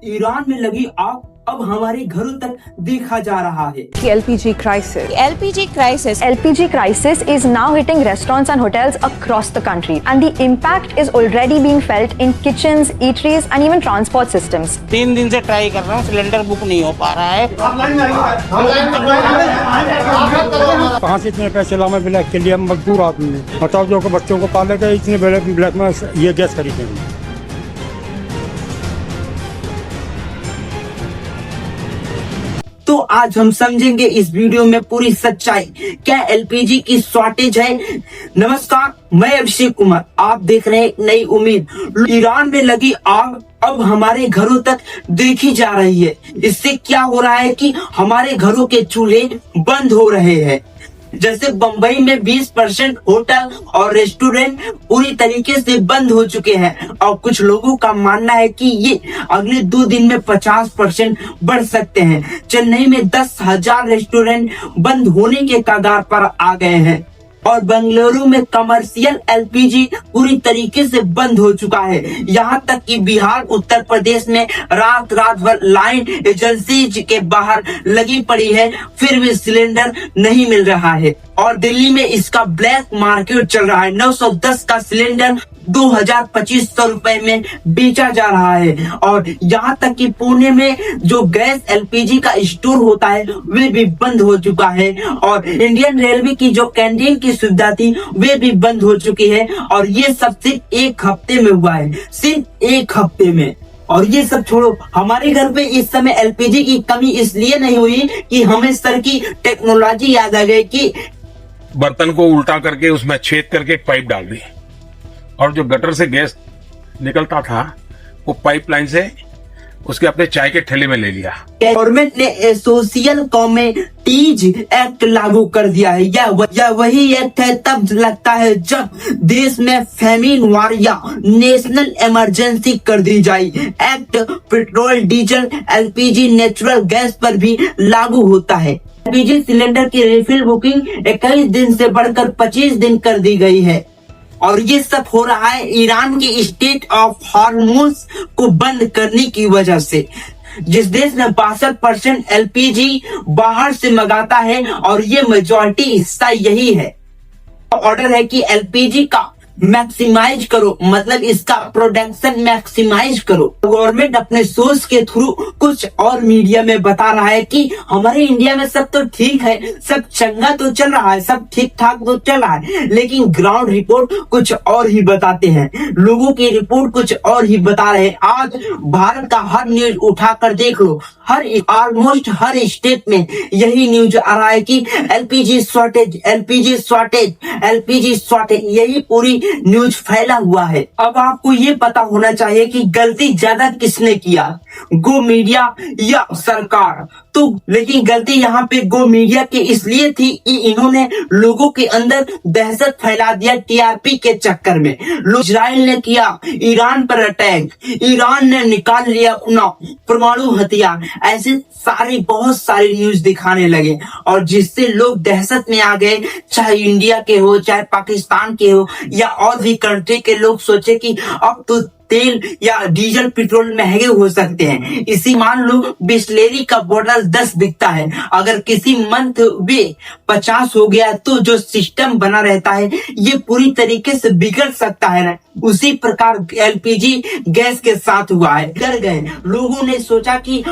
Iran में लगी आग अब हमारे घरों तक देखा जा रहा है। LPG crisis is now hitting restaurants and hotels across the country, and the impact is already being felt in kitchens, eateries, and even transport systems. 3 दिन से ट्राई कर रहा हूँ, सिलेंडर बुक नहीं हो पा रहा है। कहाँ से इतने पैसे लाऊं मैं ब्लैक के लिए? मजदूर आदमी है, बताओ जो बच्चों को पालेगा इतने ब्लैक में ये गैस खरीदेंगे। तो आज हम समझेंगे इस वीडियो में पूरी सच्चाई, क्या एलपीजी की शॉर्टेज है। नमस्कार, मैं अभिषेक कुमार, आप देख रहे हैं नई उम्मीद। ईरान में लगी आग अब हमारे घरों तक देखी जा रही है। इससे क्या हो रहा है कि हमारे घरों के चूल्हे बंद हो रहे हैं। जैसे बंबई में 20% होटल और रेस्टोरेंट पूरी तरीके से बंद हो चुके हैं और कुछ लोगों का मानना है कि ये अगले 2 दिन में 50% बढ़ सकते हैं। चेन्नई में 10,000 रेस्टोरेंट बंद होने के कगार पर आ गए हैं और बेंगलुरु में कमर्शियल एलपीजी पूरी तरीके से बंद हो चुका है। यहाँ तक कि बिहार, उत्तर प्रदेश में रात भर लाइन एजेंसी के बाहर लगी पड़ी है, फिर भी सिलेंडर नहीं मिल रहा है। और दिल्ली में इसका ब्लैक मार्केट चल रहा है। 910 का सिलेंडर 2,2500 रुपए में बेचा जा रहा है। और यहाँ तक कि पुणे में जो गैस एलपीजी का स्टोर होता है वे भी बंद हो चुका है। और इंडियन रेलवे की जो कैंटीन की सुविधा थी वे भी बंद हो चुकी है। और ये सब सिर्फ 1 हफ्ते में हुआ है, सिर्फ 1 हफ्ते में। और ये सब छोड़ो, हमारे घर पे इस समय एलपीजी की कमी इसलिए नहीं हुई कि हमें सर की टेक्नोलॉजी याद आ गई कि बर्तन को उल्टा करके उसमें छेद करके एक पाइप डाल दी और जो गटर से गैस निकलता था वो पाइपलाइन से उसके अपने चाय के ठेले में ले लिया। गवर्नमेंट ने सोशल कॉमोडिटीज एक्ट लागू कर दिया है। यह वही एक्ट है तब लगता है जब देश में फेमिन वार या नेशनल इमरजेंसी कर दी जाए। Act petrol, diesel, LPG, natural gas पर भी लागू होता है। एलपीजी सिलेंडर की रिफिल बुकिंग 21 दिन से बढ़कर 25 दिन कर दी गई है। और ये सब हो रहा है ईरान की स्टेट ऑफ हॉर्मुज को बंद करने की वजह से। जिस देश में 62% एलपीजी बाहर से मंगाता है और ये मेजॉरिटी हिस्सा यही है। ऑर्डर है कि एलपीजी का मैक्सिमाइज करो, मतलब इसका प्रोडक्शन मैक्सिमाइज करो। गवर्नमेंट अपने सोर्स के थ्रू कुछ और मीडिया में बता रहा है कि हमारे इंडिया में सब तो ठीक है, सब चंगा तो चल रहा है, सब ठीक ठाक तो चल रहा है, लेकिन ग्राउंड रिपोर्ट कुछ और ही बताते हैं। लोगों की रिपोर्ट कुछ और ही बता रहे हैं। आज भारत का हर न्यूज उठाकर देख लो, ऑलमोस्ट हर स्टेट में यही न्यूज आ रहा है कि LPG shortage, LPG shortage, LPG shortage, यही पूरी न्यूज फैला हुआ है। अब आपको ये पता होना चाहिए कि गलती ज्यादा किसने किया, गो मीडिया या सरकार। तो लेकिन गलती यहाँ पे गो मीडिया की इसलिए थी कि इन्होंने लोगों के अंदर दहशत फैला दिया टीआरपी के चक्कर में। इजराइल ने किया ईरान पर अटैक, ईरान ने निकाल लिया अपना परमाणु हथियार, ऐसे बहुत सारे न्यूज दिखाने लगे और जिससे लोग दहशत में आ गए। चाहे इंडिया के हो, चाहे पाकिस्तान के हो या और भी कंट्री के लोग सोचे कि अब तो तेल या डीजल पेट्रोल महंगे हो सकते हैं। इसी मान लो बिस्लेरी का बोतल 10 बिकता है, अगर किसी मंथ में 50 हो गया तो जो सिस्टम बना रहता है ये पूरी तरीके से बिगड़ सकता है ना। उसी प्रकार एलपीजी गैस के साथ हुआ है। डर गए लोगों ने, सोचा कि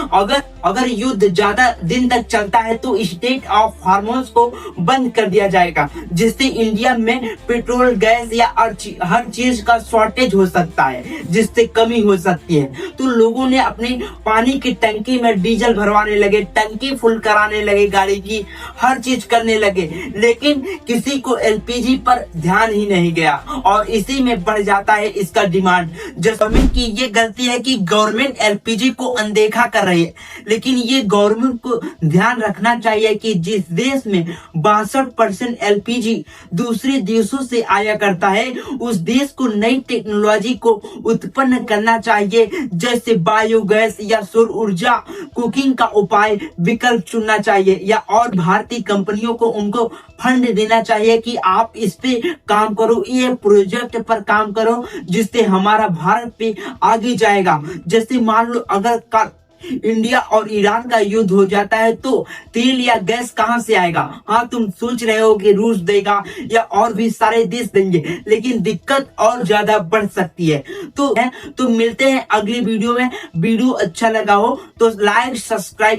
अगर युद्ध ज्यादा दिन तक चलता है तो स्टेट ऑफ हार्मोन्स को बंद कर दिया जाएगा, जिससे इंडिया में पेट्रोल, गैस या हर चीज का शॉर्टेज हो सकता है, जिससे कमी हो सकती है। तो लोगों ने अपनी पानी की टंकी में डीजल भरवाने लगे, टंकी फुल कराने लगे, गाड़ी की हर चीज करने लगे, लेकिन किसी को एलपीजी पर ध्यान ही नहीं गया और इसी में बढ़ जाता है इसका डिमांड। गवर्नमेंट की ये गलती है कि गवर्नमेंट एलपीजी को अनदेखा कर रही है, लेकिन ये गवर्नमेंट को ध्यान रखना चाहिए कि जिस देश में 62% एलपीजी दूसरे देशों से आया करता है, उस देश को नई टेक्नोलॉजी को उत्पन्न करना चाहिए, जैसे बायोगैस या सौर ऊर्जा कुकिंग का उपाय विकल्प चुनना चाहिए, या और भारतीय कंपनियों को उनको फंड देना चाहिए कि आप इस पे काम करो, ये प्रोजेक्ट पर काम करो, जिससे हमारा भारत पे आगे जाएगा। जैसे मान लो अगर इंडिया और ईरान का युद्ध हो जाता है तो तेल या गैस कहां से आएगा? हाँ, तुम सोच रहे हो कि रूस देगा या और भी सारे देश देंगे, लेकिन दिक्कत और ज्यादा बढ़ सकती है। तो मिलते हैं अगली वीडियो में। वीडियो अच्छा लगा हो तो लाइक सब्सक्राइब